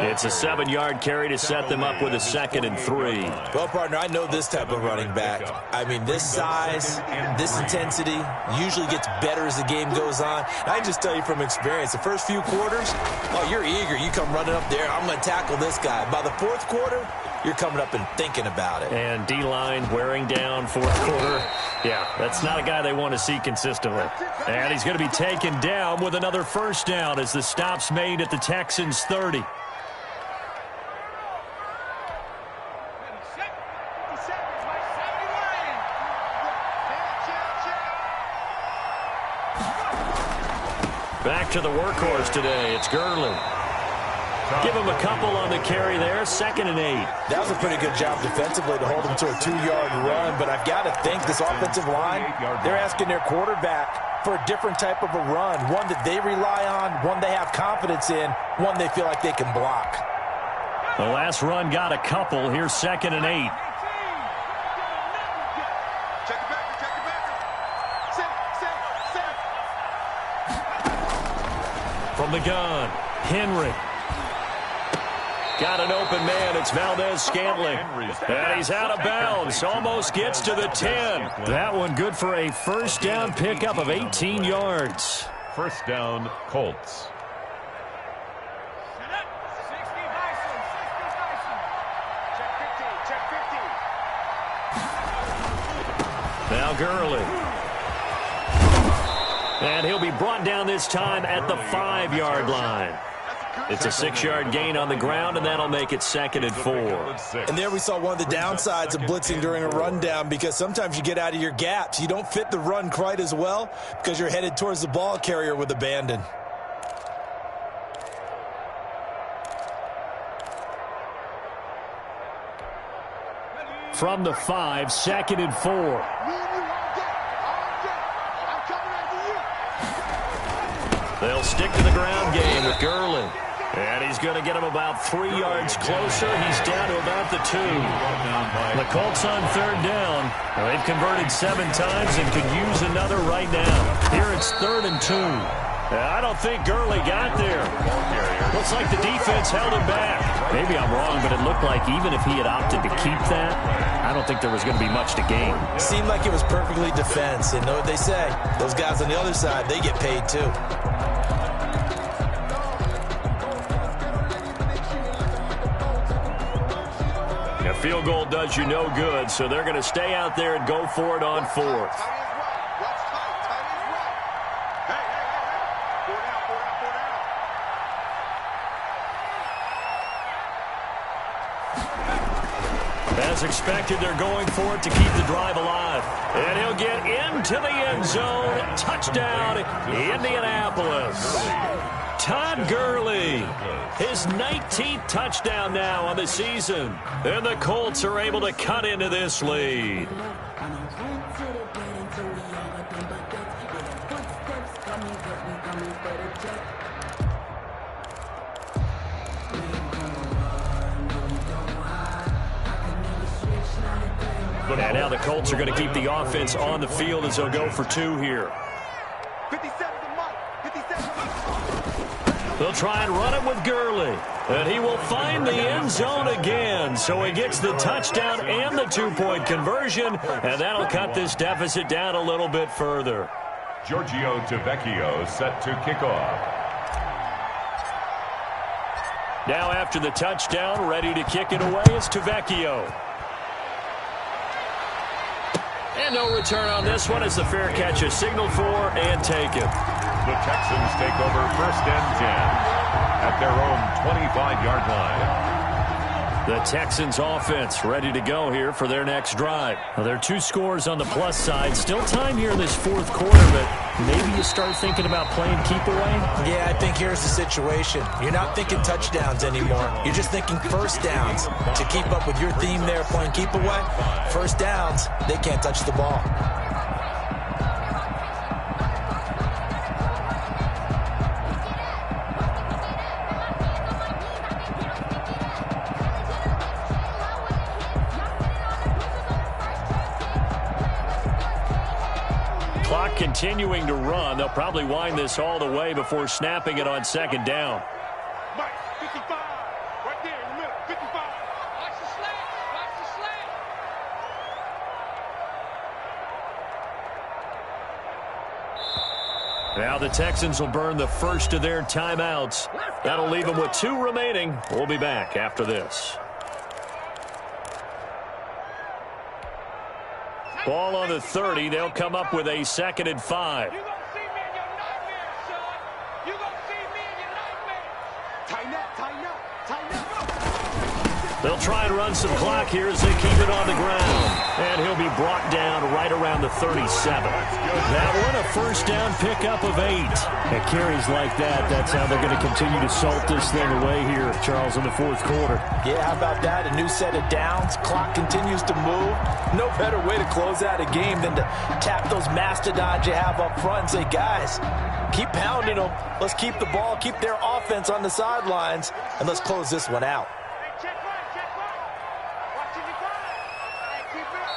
Speaker 2: It's a 7-yard carry to set them up with a 2nd and 3.
Speaker 4: Well, partner, I know this type of running back. I mean, this size, this intensity usually gets better as the game goes on. And I can just tell you from experience, the first few quarters, oh, you're eager. You come running up there, I'm going to tackle this guy. By the 4th quarter, you're coming up and thinking about it.
Speaker 5: And D-line wearing down fourth quarter. Yeah, that's not a guy they want to see consistently. And he's going to be taken down with another first down as the stop's made at the Texans' 30. Back to the workhorse today. It's Gurley. Give him a couple on the carry there. 2nd and 8.
Speaker 4: That was a pretty good job defensively to hold him to a 2-yard run, but I've got to think this offensive line, they're asking their quarterback for a different type of a run, one that they rely on, one they have confidence in, one they feel like they can block.
Speaker 5: The last run got a couple. Here's 2nd and 8. From the gun, Henry. Got an open man. It's Valdez-Scantling. And he's out of bounds. Almost gets to the 10. That one good for a first down pickup of 18 yards.
Speaker 3: First down, Colts.
Speaker 5: Now Gurley. And he'll be brought down this time at the 5-yard line. It's a 6-yard gain on the ground, and that'll make it 2nd and 4.
Speaker 4: And there we saw one of the downsides of blitzing during a rundown, because sometimes you get out of your gaps. You don't fit the run quite as well because you're headed towards the ball carrier with abandon.
Speaker 5: From the 5, 2nd and 4. They'll stick to the ground game with Gurley. And he's going to get him about 3 yards closer. He's down to about the 2. The Colts on 3rd down. They've converted 7 times and could use another right now. Here it's 3rd and 2. I don't think Gurley got there. Looks like the defense held him back. Maybe I'm wrong, but it looked like even if he had opted to keep that, I don't think there was going to be much to gain.
Speaker 4: Seemed like it was perfectly defense. And know what they say? Those guys on the other side, they get paid too.
Speaker 5: A field goal does you no good, so they're going to stay out there and go for it on 4th. As expected, they're going for it to keep the drive alive. And he'll get into the end zone. Touchdown, Indianapolis. Todd Gurley, his 19th touchdown now on the season. And the Colts are able to cut into this lead. And now the Colts are going to keep the offense on the field as they'll go for 2 here. They'll try and run it with Gurley. And he will find the end zone again. So he gets the touchdown and the 2-point conversion. And that'll cut this deficit down a little bit further.
Speaker 3: Giorgio Tavecchio set to kick off.
Speaker 5: Now after the touchdown, ready to kick it away is Tavecchio. And no return on this one as the fair catch is signaled for and taken.
Speaker 3: The Texans take over 1st and 10 at their own 25-yard line.
Speaker 5: The Texans offense ready to go here for their next drive. Now, there are 2 scores on the plus side. Still time here in this 4th quarter, but maybe you start thinking about playing keep away?
Speaker 4: Yeah, I think here's the situation. You're not thinking touchdowns anymore. You're just thinking first downs. To keep up with your theme there playing keep away, first downs, they can't touch the ball.
Speaker 5: Continuing to run. They'll probably wind this all the way before snapping it on 2nd down.
Speaker 6: Mike, 55, right there in the middle, 55. Watch the slant, watch the slant.
Speaker 5: Now the Texans will burn the first of their timeouts. That'll leave them with 2 remaining. We'll be back after this.
Speaker 2: Ball on the 30. They'll come up with a 2nd and 5.
Speaker 6: You gonna see me in your nightmares, son. You gonna see me in your nightmares. Tighten up, tighten up, tighten up.
Speaker 2: They'll try and run some clock here as they keep it on the ground. And he'll be brought down right around the 37. That one, a first down pickup of 8.
Speaker 5: At carries like that, that's how they're going to continue to salt this thing away here, Charles, in the 4th quarter.
Speaker 4: Yeah, how about that? A new set of downs. Clock continues to move. No better way to close out a game than to tap those mastodons you have up front and say, guys, keep pounding them. Let's keep the ball, keep their offense on the sidelines, and let's close this one out.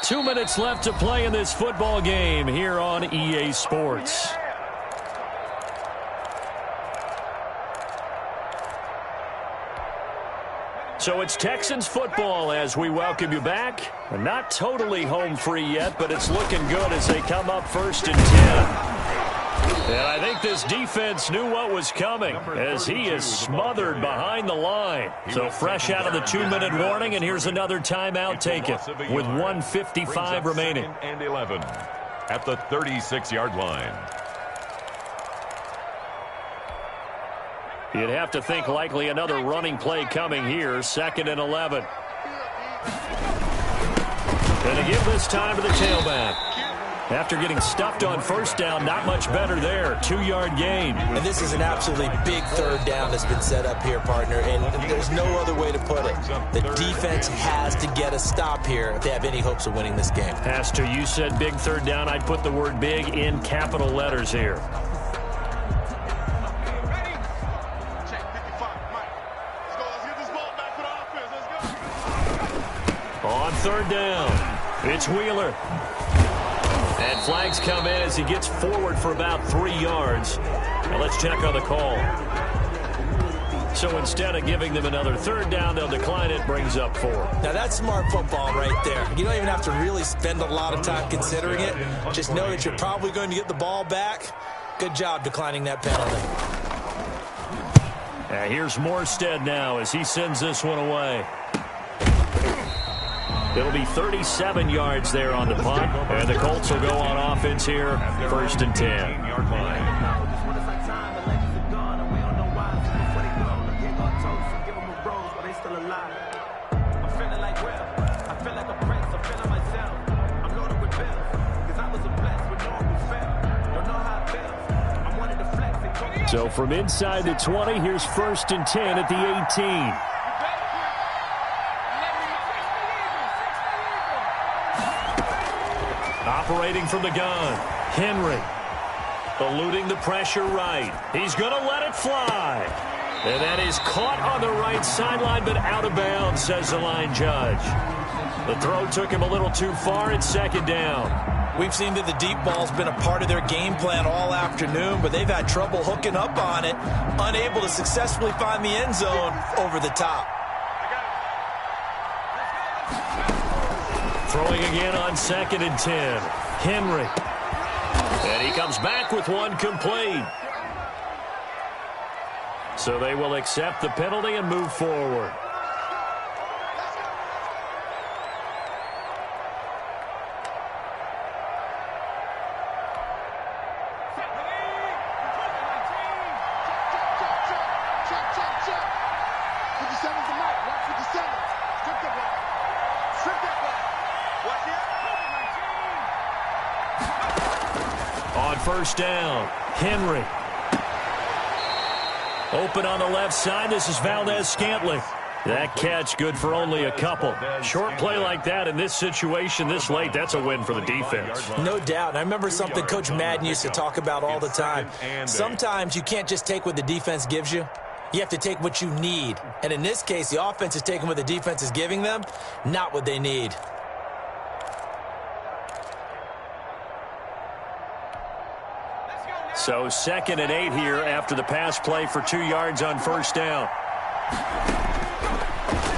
Speaker 2: 2 minutes left to play in this football game here on EA Sports. So it's Texans football as we welcome you back. Not totally home free yet, but it's looking good as they come up 1st and 10. And I think this defense knew what was coming as he is smothered behind the line. So fresh out of the 2-minute warning, and here's another timeout taken with 1:55 remaining.
Speaker 3: And 11 at the 36-yard line.
Speaker 2: You'd have to think likely another running play coming here, 2nd and 11. And to give this time to the tailback. After getting stuffed on 1st down, not much better there. 2-yard gain.
Speaker 4: And this is an absolutely big 3rd down that's been set up here, partner, and there's no other way to put it. The defense has to get a stop here if they have any hopes of winning this game.
Speaker 2: Has to. You said big 3rd down. I'd put the word big in capital letters here. On 3rd down, it's Wheeler. And flags come in as he gets forward for about 3 yards. Now let's check on the call. So instead of giving them another 3rd down, they'll decline it, brings up 4.
Speaker 4: Now that's smart football right there. You don't even have to really spend a lot of time considering it. Just know that you're probably going to get the ball back. Good job declining that penalty.
Speaker 2: Here's Morstead now as he sends this one away. It'll be 37 yards there on the punt, and the Colts will go on offense here, 1st and 10. So from inside the 20, here's 1st and 10 at the 18. Operating from the gun, Henry. Eluding the pressure right. He's going to let it fly. And that is caught on the right sideline, but out of bounds, says the line judge. The throw took him a little too far. It's 2nd down.
Speaker 4: We've seen that the deep ball's been a part of their game plan all afternoon, but they've had trouble hooking up on it, unable to successfully find the end zone over the top.
Speaker 2: Throwing again on 2nd and 10. Henry. And he comes back with one complete. So they will accept the penalty and move forward. On 1st down, Henry. Open on the left side. This is Valdez-Scantling. That catch good for only a couple. Short play like that in this situation this late, that's a win for the defense.
Speaker 4: No doubt. And I remember something Coach Madden used to talk about all the time. Sometimes you can't just take what the defense gives you. You have to take what you need. And in this case, the offense is taking what the defense is giving them, not what they need.
Speaker 2: So 2nd and 8 here after the pass play for 2 yards on 1st down.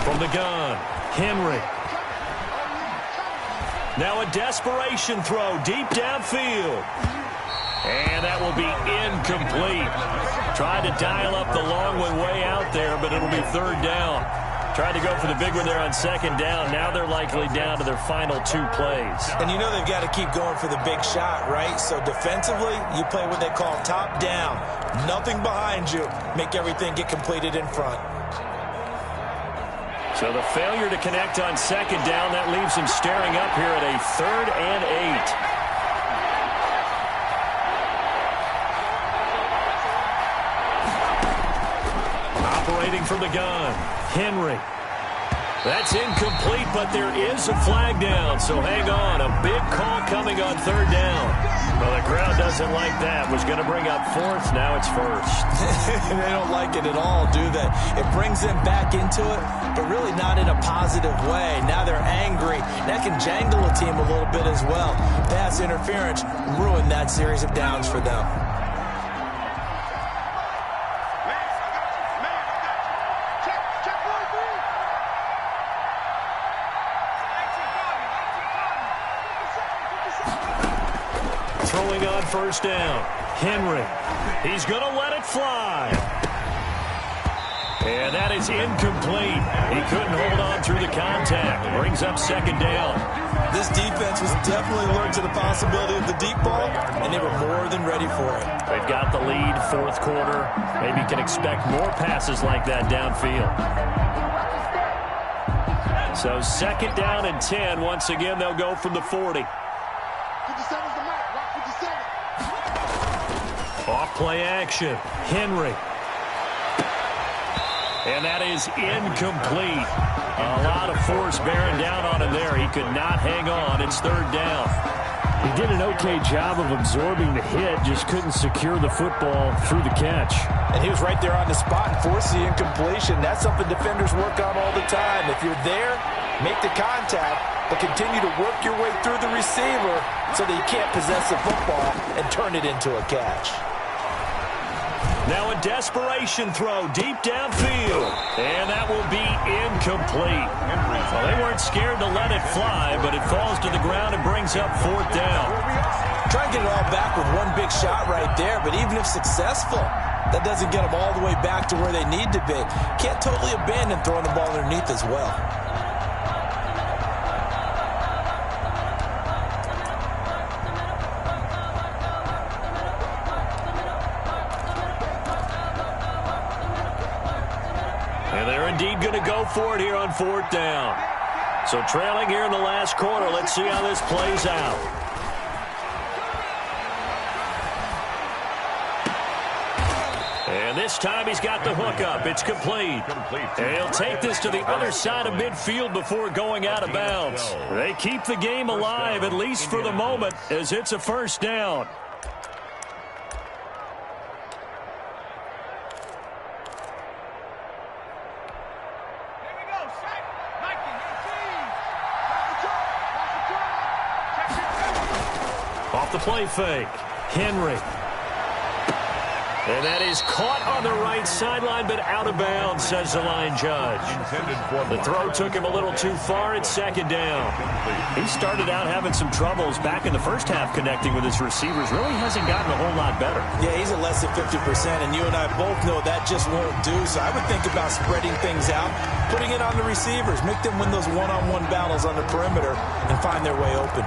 Speaker 2: From the gun, Henry. Now a desperation throw deep downfield. And that will be incomplete. Tried to dial up the long one way out there, but it'll be 3rd down. Tried to go for the big one there on second down. Now they're likely down to their final 2 plays.
Speaker 4: And you know they've got to keep going for the big shot, right? So defensively, you play what they call top down. Nothing behind you. Make everything get completed in front.
Speaker 2: So the failure to connect on second down, that leaves him staring up here at a 3rd and 8. Operating from the gun, Henry. That's incomplete, but there is a flag down, so hang on. A big call coming on 3rd down. Well, the crowd doesn't like that. Was going to bring up 4th, now it's 1st.
Speaker 4: They don't like it at all, do they? It brings them back into it, but really not in a positive way. Now they're angry. That can jangle a team a little bit as well. Pass interference ruined that series of downs for them.
Speaker 2: Throwing on 1st down. Henry. He's going to let it fly. And that is incomplete. He couldn't hold on through the contact. Brings up 2nd down.
Speaker 4: This defense was definitely alert to the possibility of the deep ball, and they were more than ready for it.
Speaker 2: They've got the lead, 4th quarter. Maybe can expect more passes like that downfield. So 2nd down and 10. Once again, they'll go from the 40. Off play action. Henry. And that is incomplete. A lot of force bearing down on him there. He could not hang on. It's 3rd down. He did an okay job of absorbing the hit, just couldn't secure the football through the catch.
Speaker 4: And he was right there on the spot and forced the incompletion. That's something defenders work on all the time. If you're there, make the contact, but continue to work your way through the receiver so that you can't possess the football and turn it into a catch.
Speaker 2: Now a desperation throw deep downfield. And that will be incomplete. Well, they weren't scared to let it fly, but it falls to the ground and brings up 4th down.
Speaker 4: Try and get it all back with one big shot right there, but even if successful, that doesn't get them all the way back to where they need to be. Can't totally abandon throwing the ball underneath as well.
Speaker 2: Indeed going to go for it here on 4th down. So trailing here in the last quarter. Let's see how this plays out. And this time he's got the hook up. It's complete. And he'll take this to the other side of midfield before going out of bounds. They keep the game alive, at least for the moment, as it's a 1st down. Off the play fake. Henry. And that is caught on the right sideline, but out of bounds, says the line judge. The throw took him a little too far. It's 2nd down. He started out having some troubles back in the first half connecting with his receivers. Really hasn't gotten a whole lot better.
Speaker 4: Yeah, he's at less than 50%, and you and I both know that just won't do. So I would think about spreading things out, putting it on the receivers, make them win those one-on-one battles on the perimeter and find their way open.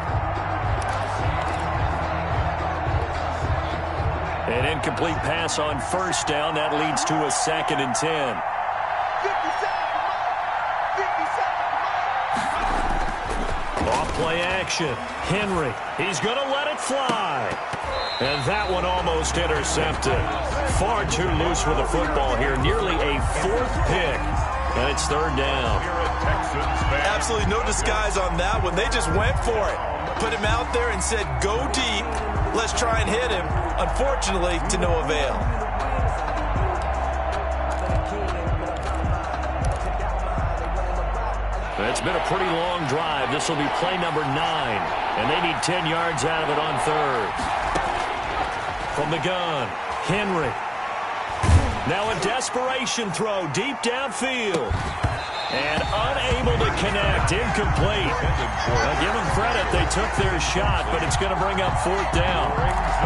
Speaker 2: An incomplete pass on 1st down. That leads to a 2nd and 10. 50 seconds. Off play action. Henry. He's going to let it fly. And that one almost intercepted. Far too loose with the football here. Nearly a 4th pick. And it's 3rd down.
Speaker 4: Absolutely no disguise on that one. They just went for it. Put him out there and said, go deep. Let's try and hit him. Unfortunately, to no avail.
Speaker 2: It's been a pretty long drive. This will be play number 9. And they need 10 yards out of it on 3rd. From the gun, Henry. Now a desperation throw deep downfield. And unable to connect. Incomplete. Now give them credit. They took their shot, but it's going to bring up 4th down.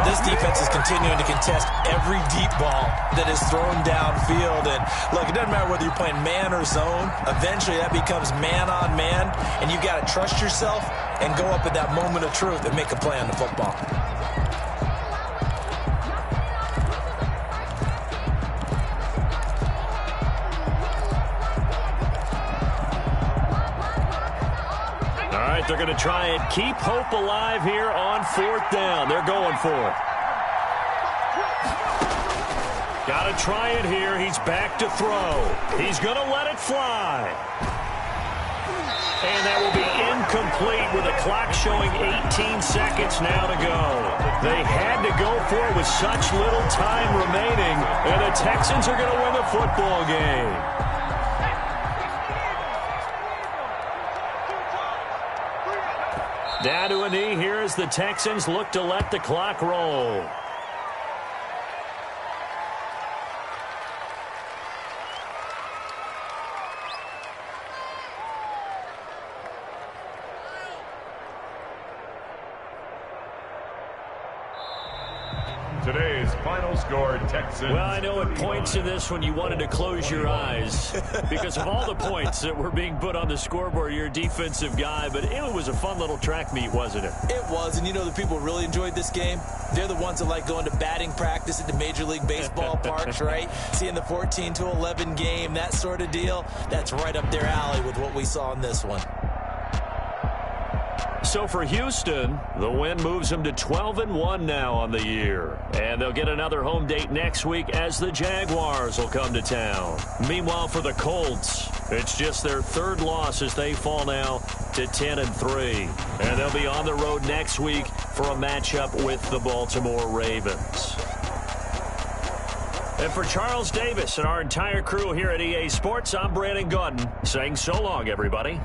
Speaker 4: This defense is continuing to contest every deep ball that is thrown downfield. And look, it doesn't matter whether you're playing man or zone. Eventually that becomes man on man, and you got to trust yourself and go up at that moment of truth and make a play on the football.
Speaker 2: All right, they're going to try and keep hope alive here on 4th down. They're going for it. Got to try it here. He's back to throw. He's going to let it fly. And that will be incomplete with the clock showing 18 seconds now to go. They had to go for it with such little time remaining, and the Texans are going to win the football game. Down to a knee here as the Texans look to let the clock roll.
Speaker 3: Today's final score, Texans.
Speaker 2: Well, I know at points in this when you wanted to close your eyes because of all the points that were being put on the scoreboard. You're a defensive guy, but it was a fun little track meet, wasn't it?
Speaker 4: It was, and you know the people who really enjoyed this game? They're the ones that like going to batting practice at the Major League Baseball parks, right? Seeing the 14-11 game, that sort of deal. That's right up their alley with what we saw in this one.
Speaker 2: So for Houston, the win moves them to 12-1 now on the year. And they'll get another home date next week as the Jaguars will come to town. Meanwhile, for the Colts, it's just their 3rd loss as they fall now to 10-3. And they'll be on the road next week for a matchup with the Baltimore Ravens. And for Charles Davis and our entire crew here at EA Sports, I'm Brandon Gaudin saying so long, everybody.